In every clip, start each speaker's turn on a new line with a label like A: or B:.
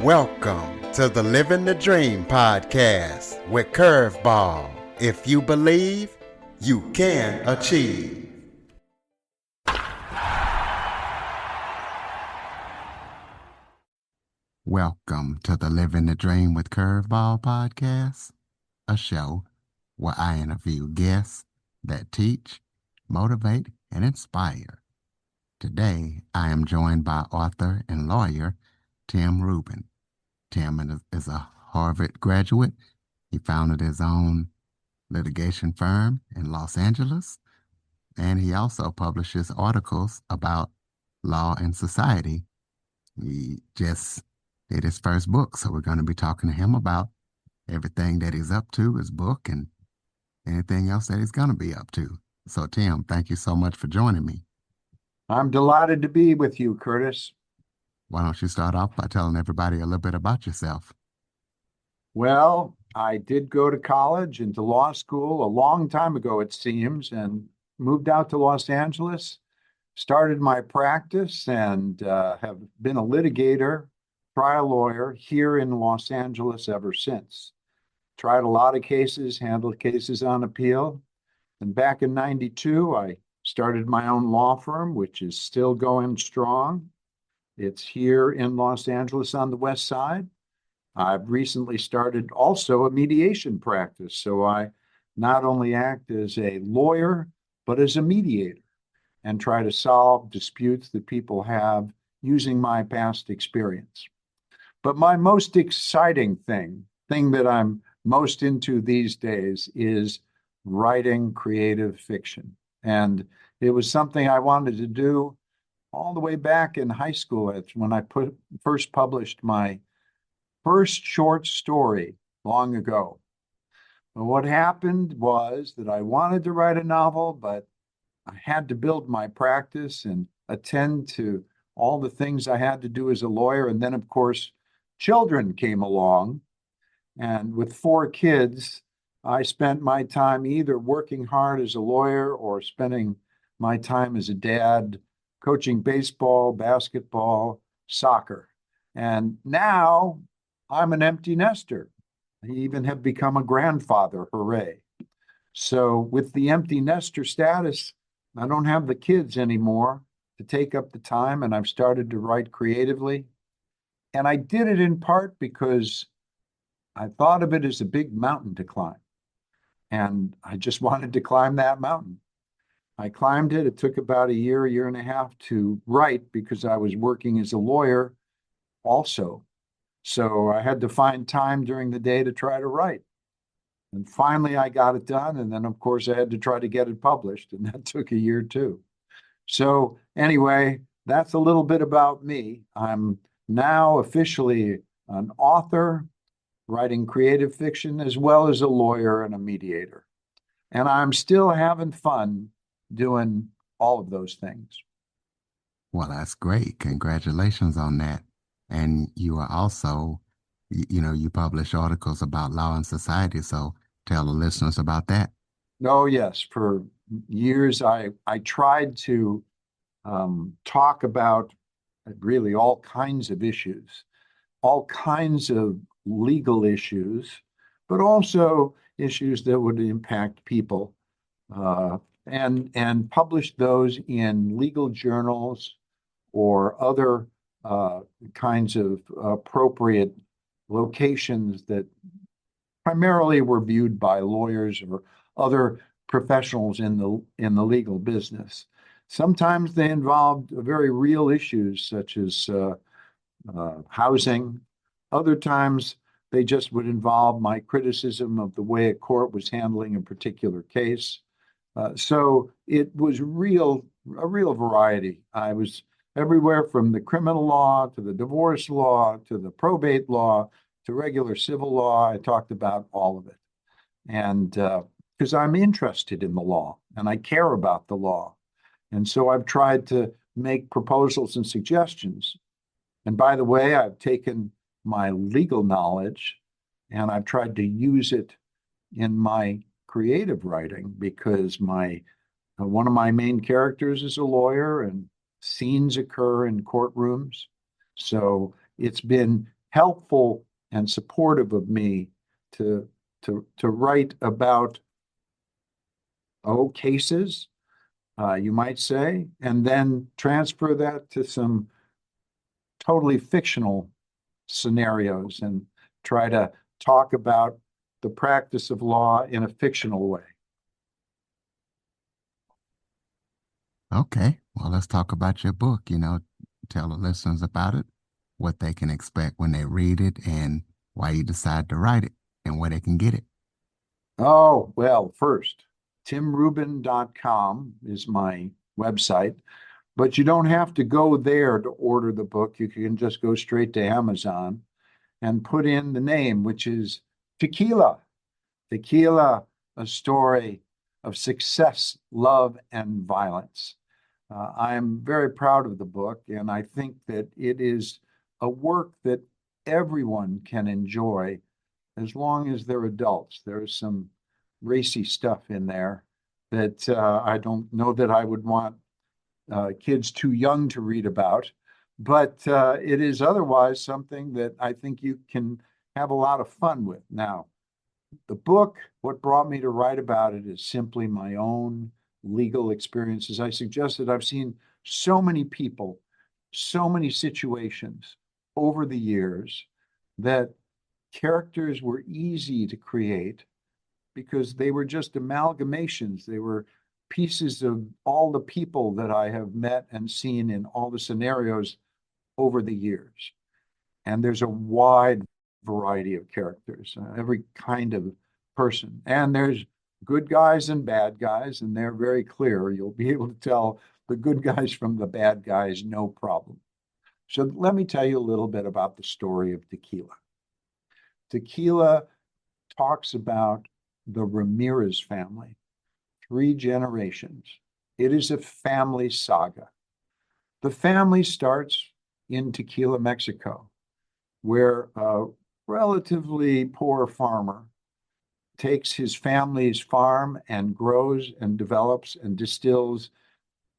A: Welcome to the Living the Dream podcast with Curveball. If you believe, you can achieve. Welcome to the Living the Dream with Curveball podcast, a show where I interview guests that teach, motivate, and inspire. Today, I am joined by author and lawyer Tim Reuben. Tim is a Harvard graduate. He founded his own litigation firm in Los Angeles, and he also publishes articles about law and society. He just did his first book, so we're going to be talking to him about everything that he's up to, his book, and anything else that he's going to be up to. So, Tim, thank you so much for joining me.
B: I'm delighted to be with you, Curtis.
A: Why don't you start off by telling everybody a little bit about yourself?
B: Well, I did go to college and to law school a long time ago, it seems, and moved out to Los Angeles, started my practice, and have been a litigator, trial lawyer here in Los Angeles ever since. Tried a lot of cases, handled cases on appeal. And back in 92, I started my own law firm, which is still going strong. It's here in Los Angeles on the West Side. I've recently started also a mediation practice. So I not only act as a lawyer, but as a mediator and try to solve disputes that people have using my past experience. But my most exciting thing that I'm most into these days is writing creative fiction. And it was something I wanted to do all the way back in high school. It's when I first published my first short story long ago. But what happened was that I wanted to write a novel, but I had to build my practice and attend to all the things I had to do as a lawyer. And then, of course, children came along. And with 4 kids, I spent my time either working hard as a lawyer or spending my time as a dad coaching baseball, basketball, soccer. And now I'm an empty nester. I even have become a grandfather, hooray. So with the empty nester status, I don't have the kids anymore to take up the time, and I've started to write creatively. And I did it in part because I thought of it as a big mountain to climb. And I just wanted to climb that mountain. I climbed it. It took about a year and a half to write because I was working as a lawyer also. So I had to find time during the day to try to write. And finally, I got it done. And then, of course, I had to try to get it published. And that took a year too. So anyway, that's a little bit about me. I'm now officially an author, writing creative fiction, as well as a lawyer and a mediator. And I'm still having fun doing all of those things.
A: Well, that's great. Congratulations on that. And you are also, you publish articles about law and society. So tell the listeners about that.
B: Oh, yes. For years, I tried to talk about really all kinds of issues, all kinds of legal issues, but also issues that would impact people, and publish those in legal journals or other kinds of appropriate locations that primarily were viewed by lawyers or other professionals in the legal business. Sometimes they involved very real issues such as housing. Other times they just would involve my criticism of the way a court was handling a particular case. So it was a real variety. I was everywhere from the criminal law to the divorce law to the probate law to regular civil law. I talked about all of it. And because I'm interested in the law and I care about the law. And so I've tried to make proposals and suggestions. And by the way, I've taken my legal knowledge and I've tried to use it in my creative writing because one of my main characters is a lawyer and scenes occur in courtrooms. So it's been helpful and supportive of me to write about cases, you might say, and then transfer that to some totally fictional scenarios and try to talk about the practice of law in a fictional way.
A: Okay, well, let's talk about your book. Tell the listeners about it, what they can expect when they read it, and why you decide to write it, and where they can get it.
B: Oh, well, first, timreuben.com is my website, but you don't have to go there to order the book. You can just go straight to Amazon and put in the name, which is Tequila. Tequila, a story of success, love, and violence. I'm very proud of the book, and I think that it is a work that everyone can enjoy as long as they're adults. There's some racy stuff in there that I don't know that I would want kids too young to read about, but it is otherwise something that I think you can have a lot of fun with. Now, the book, what brought me to write about it is simply my own legal experiences. I suggested I've seen so many people, so many situations over the years that characters were easy to create because they were just amalgamations. They were pieces of all the people that I have met and seen in all the scenarios over the years. And there's a wide variety of characters, every kind of person. And there's good guys and bad guys, and they're very clear. You'll be able to tell the good guys from the bad guys, no problem. So let me tell you a little bit about the story of tequila. Tequila talks about the Ramirez family, 3 generations. It is a family saga. The family starts in Tequila, Mexico, where a relatively poor farmer takes his family's farm and grows and develops and distills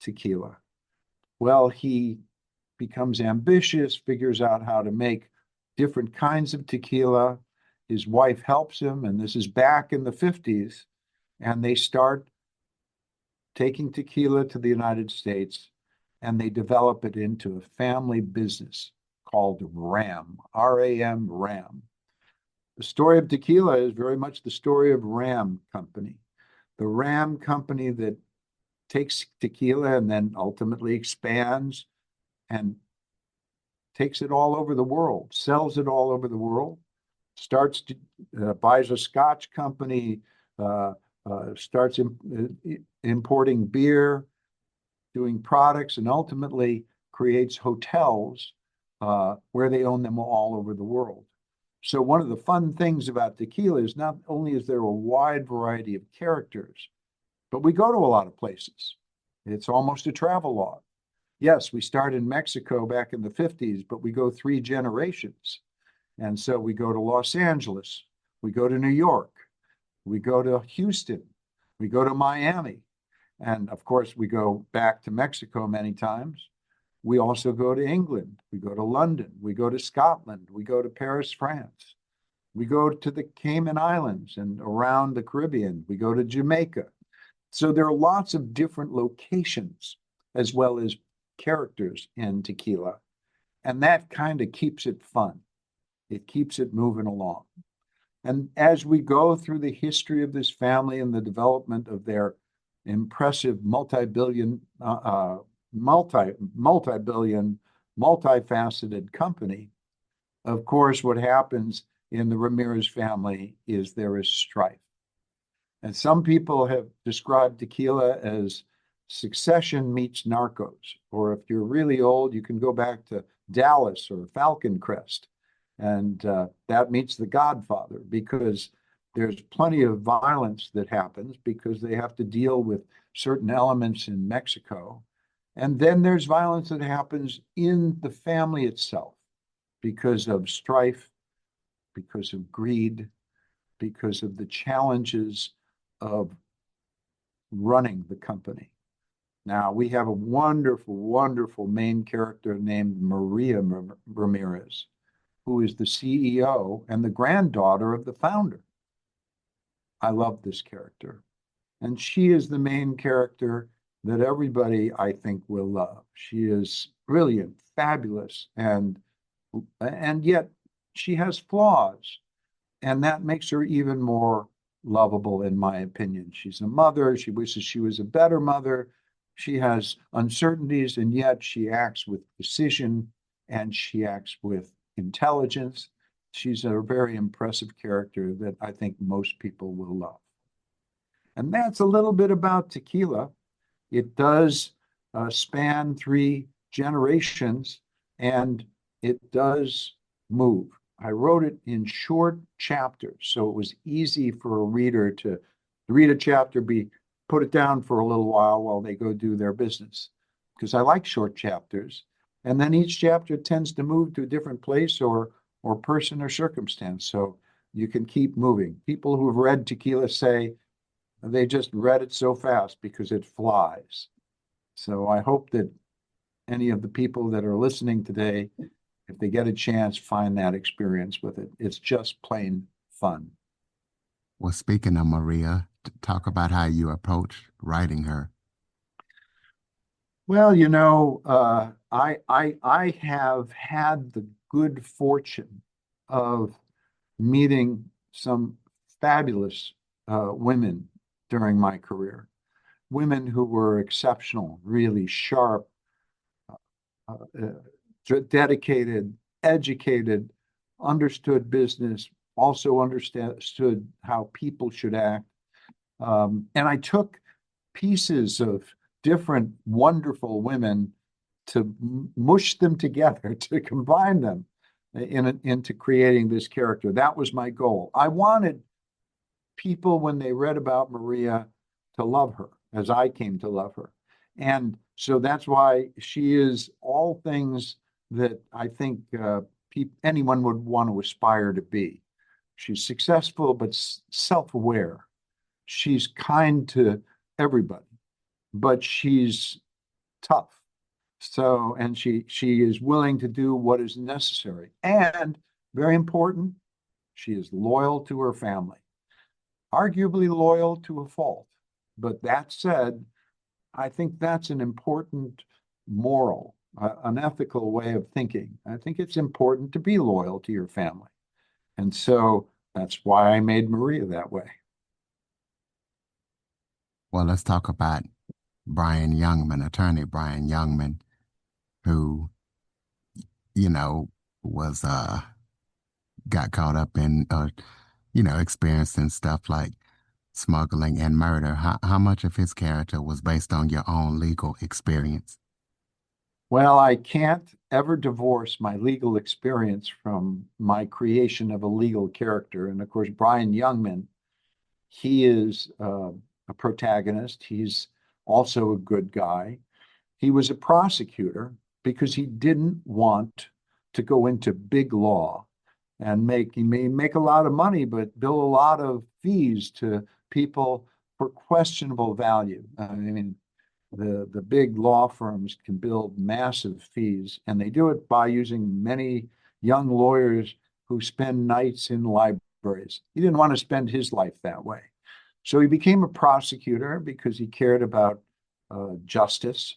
B: tequila. Well, he becomes ambitious, figures out how to make different kinds of tequila. His wife helps him, and this is back in the 50s, and they start taking tequila to the United States, and they develop it into a family business called RAM, RAM, RAM. The story of tequila is very much the story of RAM Company, the RAM Company that takes tequila and then ultimately expands and takes it all over the world, sells it all over the world, starts to buys a Scotch company, starts importing beer, doing products, and ultimately creates hotels where they own them all over the world. So one of the fun things about tequila is not only is there a wide variety of characters, but we go to a lot of places. It's almost a travel log. Yes, we start in Mexico back in the 50s, but we go 3 generations. And so we go to Los Angeles, we go to New York, we go to Houston, we go to Miami, and of course we go back to Mexico many times. We also go to England, we go to London, we go to Scotland, we go to Paris, France. We go to the Cayman Islands and around the Caribbean, we go to Jamaica. So there are lots of different locations as well as characters in tequila. And that kind of keeps it fun. It keeps it moving along. And as we go through the history of this family and the development of their impressive multi-billion, multifaceted company, of course, what happens in the Ramirez family is there is strife. And some people have described tequila as Succession meets Narcos, or if you're really old, you can go back to Dallas or Falcon Crest, and that meets The Godfather, because there's plenty of violence that happens because they have to deal with certain elements in Mexico. And then there's violence that happens in the family itself because of strife, because of greed, because of the challenges of running the company. Now, we have a wonderful, wonderful main character named Maria Ramirez. who is the CEO and the granddaughter of the founder. I love this character. And she is the main character that everybody, I think, will love. She is brilliant, fabulous, and yet she has flaws, and that makes her even more lovable, in my opinion. She's a mother. She wishes she was a better mother. She has uncertainties, and yet she acts with precision and she acts with intelligence. She's a very impressive character that I think most people will love. And that's a little bit about tequila. It does span three generations and it does move. I wrote it in short chapters, so it was easy for a reader to read a chapter, put it down for a little while they go do their business. Because I like short chapters. And then each chapter tends to move to a different place or person or circumstance. So you can keep moving. People who have read Tequila say they just read it so fast because it flies. So I hope that any of the people that are listening today, if they get a chance, find that experience with it. It's just plain fun.
A: Well, speaking of Maria, talk about how you approached writing her.
B: Well, I have had the good fortune of meeting some fabulous women during my career. Women who were exceptional, really sharp, dedicated, educated, understood business, also understood how people should act. And I took pieces of different wonderful women to mush them together, to combine them into creating this character. That was my goal. I wanted people, when they read about Maria, to love her as I came to love her. And so that's why she is all things that I think anyone would want to aspire to be. She's successful, but self-aware. She's kind to everybody, but she's tough. So, and she is willing to do what is necessary. And very important, she is loyal to her family, arguably loyal to a fault. But that said, I think that's an important moral, an ethical way of thinking. I think it's important to be loyal to your family. And so that's why I made Maria that way.
A: Well, let's talk about Brian Youngman, attorney Brian Youngman, who, you know, was got caught up in experiencing stuff like smuggling and murder. How much of his character was based on your own legal experience?
B: Well, I can't ever divorce my legal experience from my creation of a legal character. And of course, Brian Youngman, he is a protagonist. He's also a good guy. He was a prosecutor because he didn't want to go into big law and he may make a lot of money, but bill a lot of fees to people for questionable value. I mean, the big law firms can build massive fees, and they do it by using many young lawyers who spend nights in libraries. He didn't want to spend his life that way. So he became a prosecutor because he cared about justice.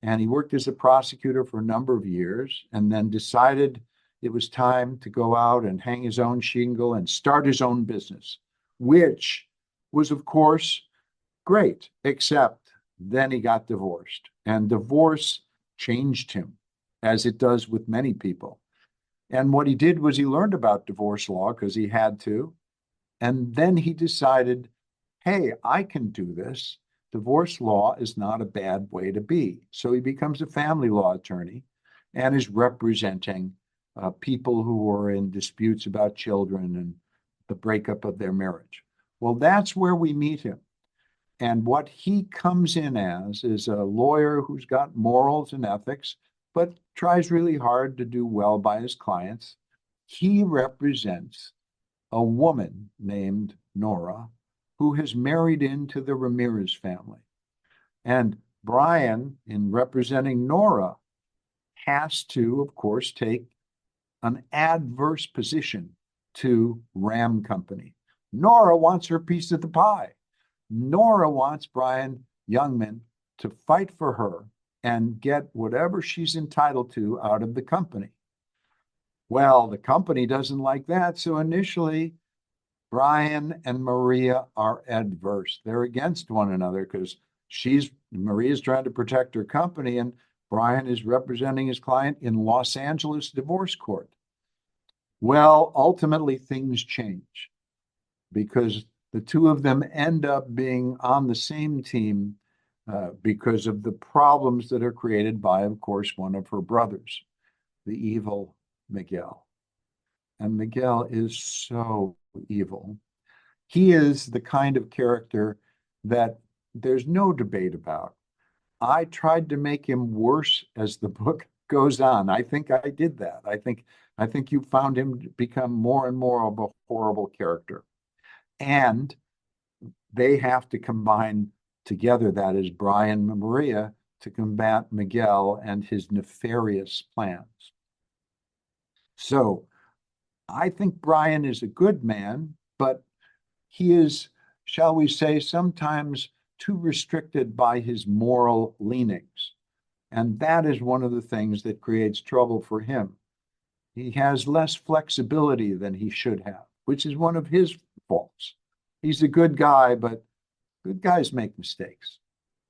B: And he worked as a prosecutor for a number of years and then decided it was time to go out and hang his own shingle and start his own business, which was, of course, great, except then he got divorced. And divorce changed him, as it does with many people. And what he did was he learned about divorce law because he had to. And then he decided, hey, I can do this. Divorce law is not a bad way to be. So he becomes a family law attorney and is representing people who are in disputes about children and the breakup of their marriage. Well, that's where we meet him. And what he comes in as is a lawyer who's got morals and ethics, but tries really hard to do well by his clients. He represents a woman named Nora who has married into the Ramirez family. And Brian, in representing Nora, has to, of course, take an adverse position to Ram Company. Nora wants her piece of the pie. Nora wants Brian Youngman to fight for her and get whatever she's entitled to out of the company. Well, the company doesn't like that. So initially, Brian and Maria are adverse. They're against one another because Maria's trying to protect her company, and Brian is representing his client in Los Angeles divorce court. Well, ultimately, things change because the two of them end up being on the same team because of the problems that are created by, of course, one of her brothers, the evil Miguel. And Miguel is so evil. He is the kind of character that there's no debate about. I tried to make him worse as the book goes on. I think I did that. I think you found him to become more and more of a horrible character. And they have to combine together, that is Brian and Maria, to combat Miguel and his nefarious plans. So I think Brian is a good man, but he is, shall we say, sometimes too restricted by his moral leanings. And that is one of the things that creates trouble for him. He has less flexibility than he should have, which is one of his faults. He's a good guy, but good guys make mistakes.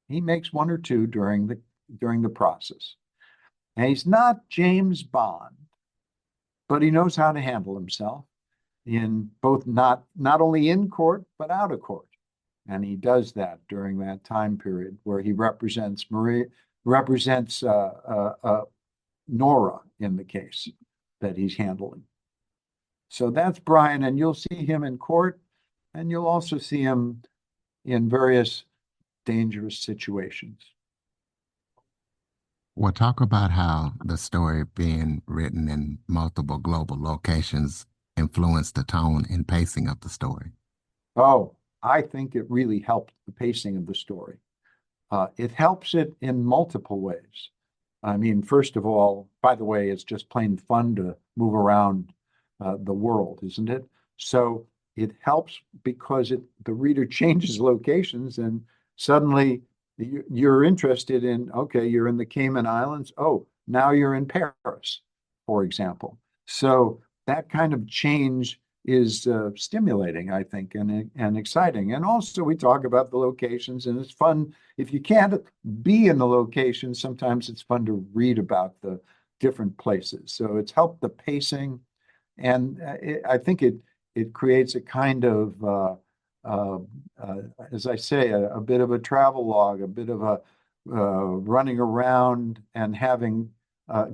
B: He makes one or two during the process. And he's not James Bond, but he knows how to handle himself in both not only in court but out of court. And he does that during that time period where he represents Nora in the case that he's handling. So that's Brian, and you'll see him in court, and you'll also see him in various dangerous situations.
A: Well, talk about how the story being written in multiple global locations influenced the tone and pacing of the story.
B: Oh, I think it really helped the pacing of the story. It helps it in multiple ways. I mean, first of all, by the way, it's just plain fun to move around the world, isn't it? So it helps because the reader changes locations and suddenly you're interested in, okay, you're in the Cayman Islands. Oh, now you're in Paris, for example. So that kind of change is stimulating, I think, and exciting. And also we talk about the locations, and it's fun. If you can't be in the location, sometimes it's fun to read about the different places. So it's helped the pacing, and I think it creates a kind of, uh, as I say, a bit of a travel log, a bit of a running around and having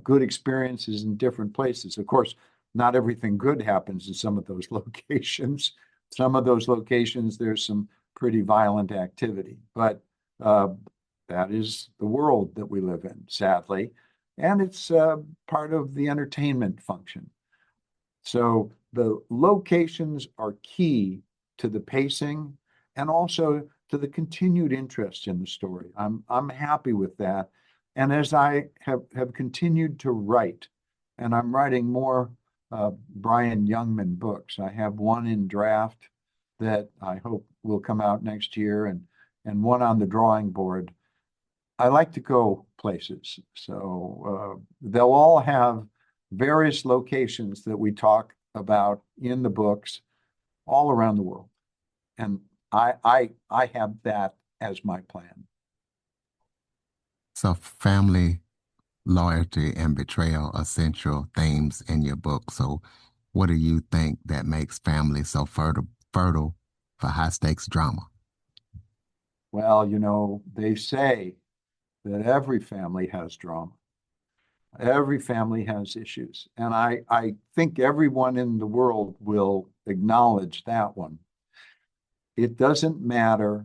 B: good experiences in different places. Of course, not everything good happens in some of those locations. Some of those locations, there's some pretty violent activity, but that is the world that we live in, sadly. And it's part of the entertainment function. So the locations are key to the pacing and also to the continued interest in the story. I'm happy with that. And as I have continued to write, and I'm writing more Brian Youngman books. I have one in draft that I hope will come out next year, and one on the drawing board. I like to go places, so they'll all have various locations that we talk about in the books all around the world, and I have that as my plan.
A: So, family, loyalty, and betrayal are central themes in your book. So, what do you think that makes family so fertile for high stakes drama?
B: Well, they say that every family has drama. Every family has issues. And I think everyone in the world will acknowledge that one. It doesn't matter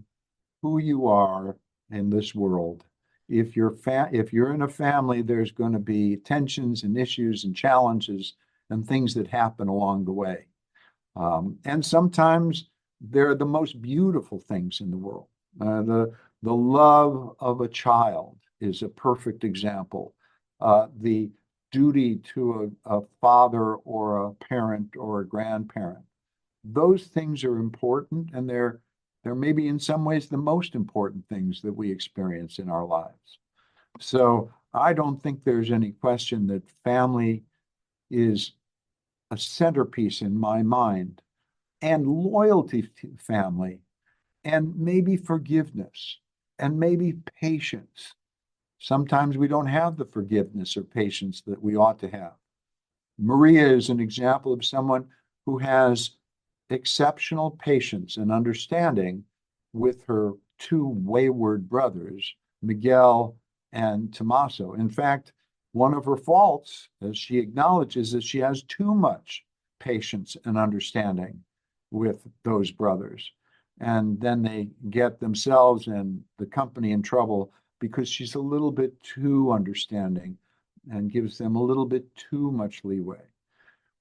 B: who you are in this world. If you're in a family, there's going to be tensions and issues and challenges and things that happen along the way. And sometimes they're the most beautiful things in the world. The love of a child is a perfect example. The duty to a father or a parent or a grandparent. Those things are important, and they're maybe in some ways the most important things that we experience in our lives. So I don't think there's any question that family is a centerpiece in my mind, and loyalty to family, and maybe forgiveness, and maybe patience. Sometimes we don't have the forgiveness or patience that we ought to have. Maria is an example of someone who has exceptional patience and understanding with her two wayward brothers, Miguel and Tommaso. In fact, one of her faults, as she acknowledges, is she has too much patience and understanding with those brothers. And then they get themselves and the company in trouble because she's a little bit too understanding and gives them a little bit too much leeway.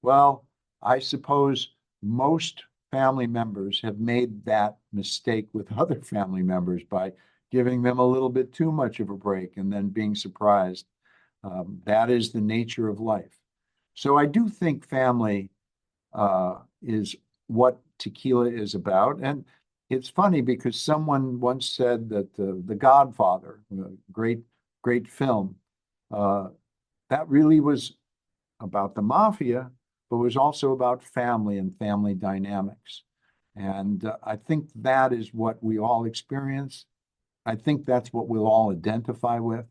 B: Well, I suppose most family members have made that mistake with other family members by giving them a little bit too much of a break and then being surprised. That is the nature of life. So I do think family is what tequila is about. And it's funny because someone once said that The Godfather, a great film, that really was about the mafia, but was also about family and family dynamics. And I think that is what we all experience. I think that's what we'll all identify with.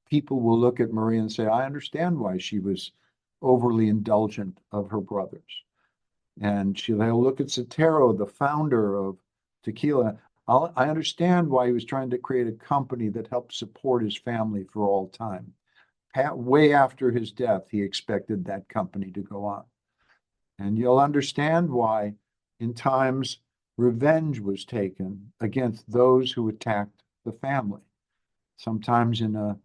B: People will look at Maria and say, I understand why she was overly indulgent of her brothers. And they'll look at Sotero, the founder of tequila. I understand why he was trying to create a company that helped support his family for all time. Way after his death, he expected that company to go on. And you'll understand why, in times, revenge was taken against those who attacked the family, sometimes in a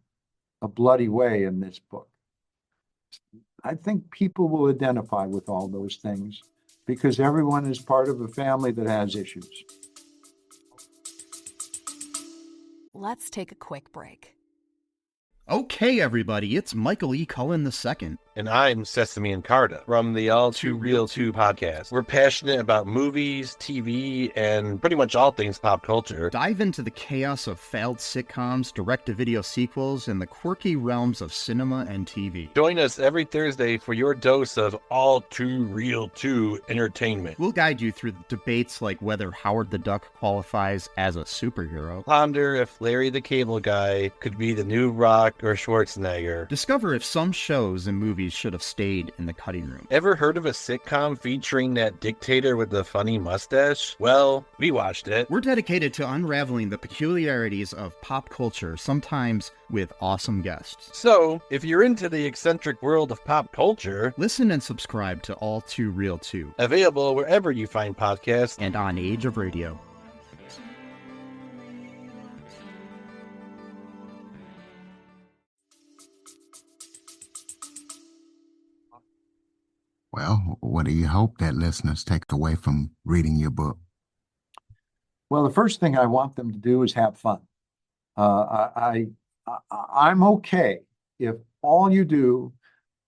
B: bloody way in this book. I think people will identify with all those things because everyone is part of a family that has issues.
C: Let's take a quick break.
D: Okay, everybody, it's Michael E. Cullen II.
E: And I'm Sesame and Carta from the All Too Real 2 podcast. We're passionate about movies, TV, and pretty much all things pop culture.
D: Dive into the chaos of failed sitcoms, direct-to-video sequels, and the quirky realms of cinema and TV.
E: Join us every Thursday for your dose of All Too Real 2 entertainment.
D: We'll guide you through debates like whether Howard the Duck qualifies as a superhero.
E: Ponder if Larry the Cable Guy could be the new Rock or Schwarzenegger.
D: Discover if some shows and movies should have stayed in the cutting room.
E: Ever heard of a sitcom featuring that dictator with the funny mustache? Well, we watched it.
D: We're dedicated to unraveling the peculiarities of pop culture, sometimes with awesome guests.
E: So, if you're into the eccentric world of pop culture,
D: listen and subscribe to All Too Real 2.
E: Available wherever you find podcasts
D: and on Age of Radio.
A: Well, what do you hope that listeners take away from reading your book?
B: Well, the first thing I want them to do is have fun. I'm okay if all you do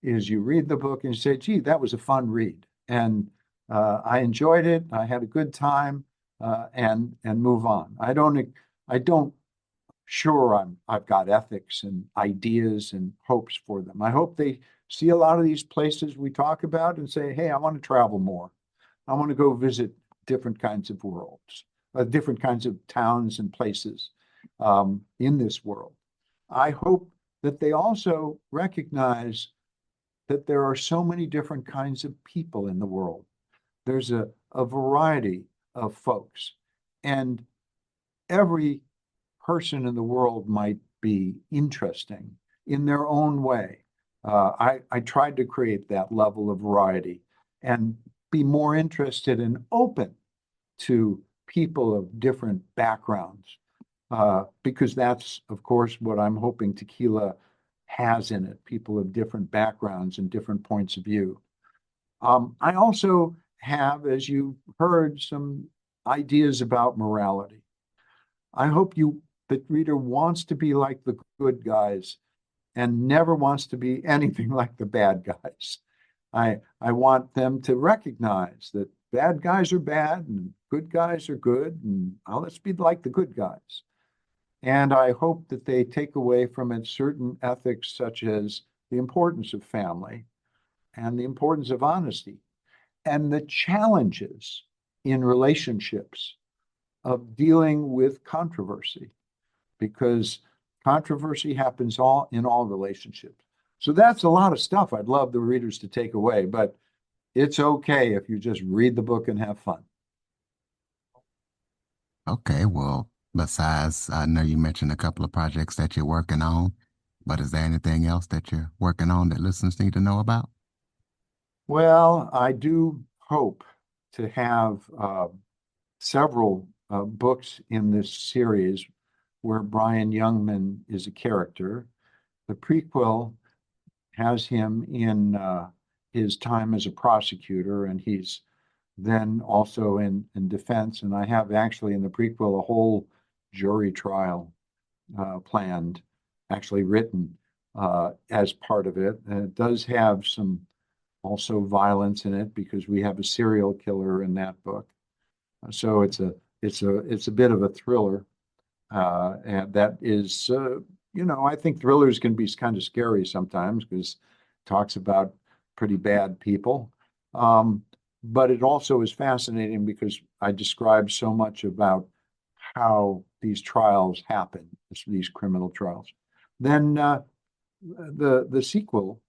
B: is you read the book and you say, gee, that was a fun read. And I enjoyed it. I had a good time and move on. I don't sure I've got ethics and ideas and hopes for them. I hope they see a lot of these places we talk about and say, hey, I want to travel more. I want to go visit different kinds of worlds, different kinds of towns and places in this world. I hope that they also recognize that there are so many different kinds of people in the world. There's a variety of folks, and every person in the world might be interesting in their own way. I tried to create that level of variety and be more interested and open to people of different backgrounds, because that's, of course, what I'm hoping tequila has in it, people of different backgrounds and different points of view. I also have, as you heard, some ideas about morality. I hope the reader wants to be like the good guys and never wants to be anything like the bad guys. I want them to recognize that bad guys are bad and good guys are good, and let's be like the good guys. And I hope that they take away from it certain ethics, such as the importance of family and the importance of honesty and the challenges in relationships of dealing with controversy, because controversy happens in all relationships. So that's a lot of stuff I'd love the readers to take away, but it's okay if you just read the book and have fun.
A: Okay, well, besides, I know you mentioned a couple of projects that you're working on, but is there anything else that you're working on that listeners need to know about?
B: Well, I do hope to have several books in this series where Brian Youngman is a character. The prequel has him in his time as a prosecutor, and he's then also in defense. And I have actually in the prequel a whole jury trial planned, actually written as part of it. And it does have some also violence in it because we have a serial killer in that book. So it's a bit of a thriller, and that is I think thrillers can be kind of scary sometimes because it talks about pretty bad people. But it also is fascinating because I describe so much about how these trials happen, these criminal trials. Then the sequel,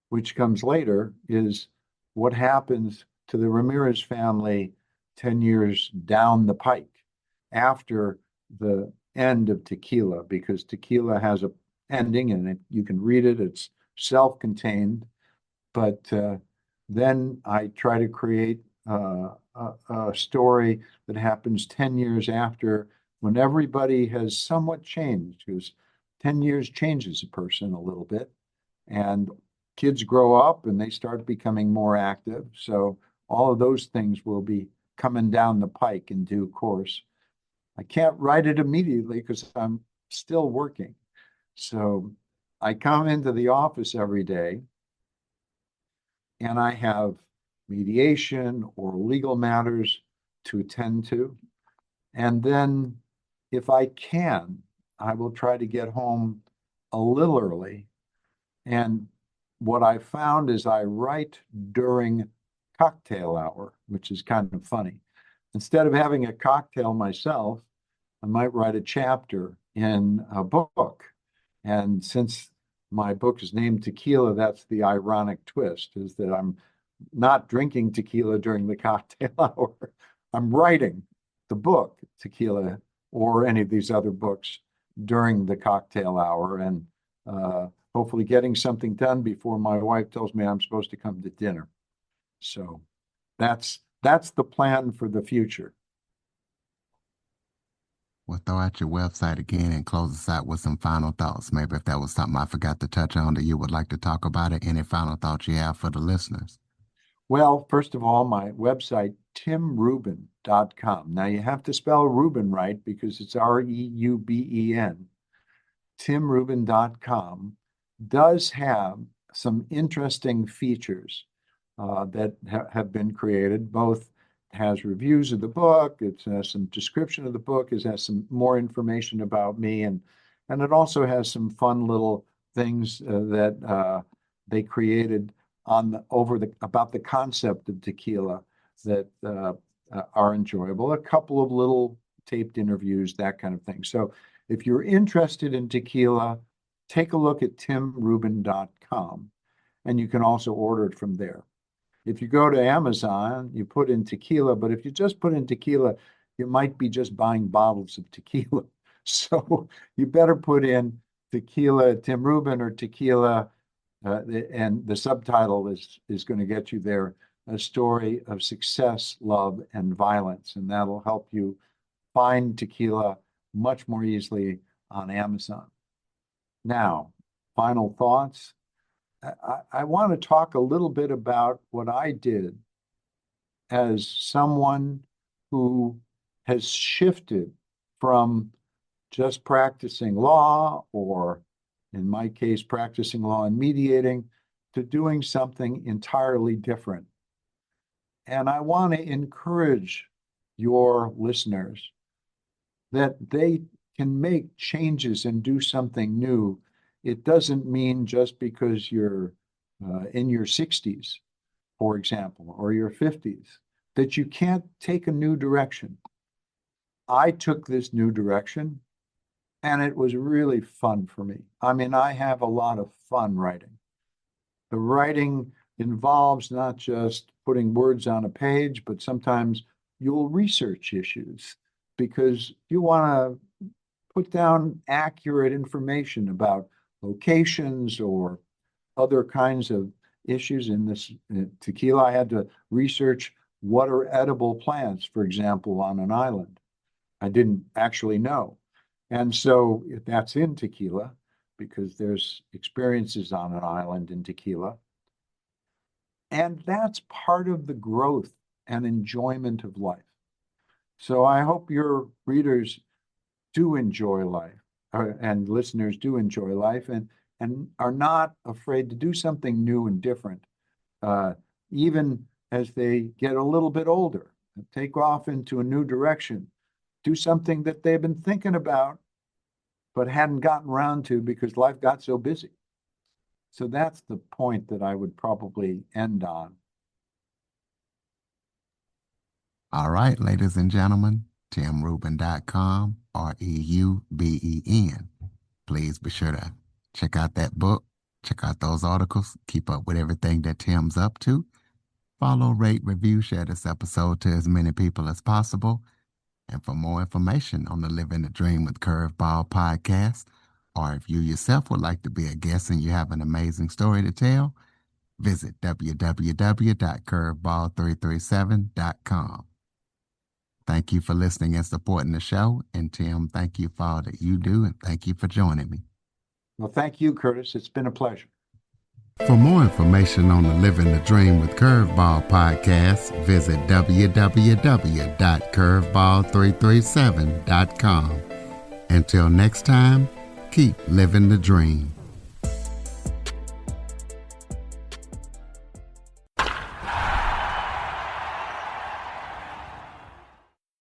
B: which comes later, is what happens to the Ramirez family 10 years down the pike after the end of Tequila, because Tequila has a ending and you can read it. It's self-contained, but then I try to create a story that happens 10 years after, when everybody has somewhat changed, because 10 years changes a person a little bit, and kids grow up and they start becoming more active. So all of those things will be coming down the pike in due course. I can't write it immediately because I'm still working. So I come into the office every day and I have mediation or legal matters to attend to. And then if I can, I will try to get home a little early. And what I found is I write during cocktail hour, which is kind of funny. Instead of having a cocktail myself, I might write a chapter in a book. And since my book is named Tequila, that's the ironic twist, is that I'm not drinking tequila during the cocktail hour. I'm writing the book, Tequila, or any of these other books during the cocktail hour, and hopefully getting something done before my wife tells me I'm supposed to come to dinner. So that's the plan for the future.
A: We'll throw out your website again and close us out with some final thoughts. Maybe if that was something I forgot to touch on that you would like to talk about it, any final thoughts you have for the listeners?
B: Well, first of all, my website, timreuben.com. Now you have to spell Reuben right because it's Reuben. timreuben.com does have some interesting features that have been created. Both has reviews of the book, it has some description of the book, it has some more information about me, and it also has some fun little things that they created about the concept of tequila that are enjoyable. A couple of little taped interviews, that kind of thing. So if you're interested in tequila, take a look at timreuben.com, and you can also order it from there. If you go to Amazon, you put in tequila, but if you just put in tequila, you might be just buying bottles of tequila. So you better put in tequila, Tim Reuben, or tequila, and the subtitle is going to get you there, a story of success, love, and violence. And that'll help you find tequila much more easily on Amazon. Now, final thoughts. I want to talk a little bit about what I did as someone who has shifted from just practicing law or in my case, practicing law and mediating, to doing something entirely different. And I want to encourage your listeners that they can make changes and do something new. It doesn't mean just because you're in your 60s, for example, or your 50s, that you can't take a new direction. I took this new direction, and it was really fun for me. I mean, I have a lot of fun writing. The writing involves not just putting words on a page, but sometimes you'll research issues because you want to put down accurate information about locations or other kinds of issues. In this tequila, I had to research what are edible plants, for example, on an island. I didn't actually know. And so that's in tequila because there's experiences on an island in tequila. And that's part of the growth and enjoyment of life. So I hope your readers do enjoy life, and listeners do enjoy life, and are not afraid to do something new and different, even as they get a little bit older, take off into a new direction, do something that they've been thinking about, but hadn't gotten around to because life got so busy. So that's the point that I would probably end on.
A: All right, ladies and gentlemen, timreuben.com, REUBEN. Please be sure to check out that book, check out those articles, keep up with everything that Tim's up to. Follow, rate, review, share this episode to as many people as possible. And for more information on the Living the Dream with Curveball podcast, or if you yourself would like to be a guest and you have an amazing story to tell, visit www.curveball337.com. Thank you for listening and supporting the show. And Tim, thank you for all that you do, and thank you for joining me.
B: Well, thank you, Curtis. It's been a pleasure.
A: For more information on the Living the Dream with Curveball podcast, visit www.curveball337.com. Until next time, keep living the dream.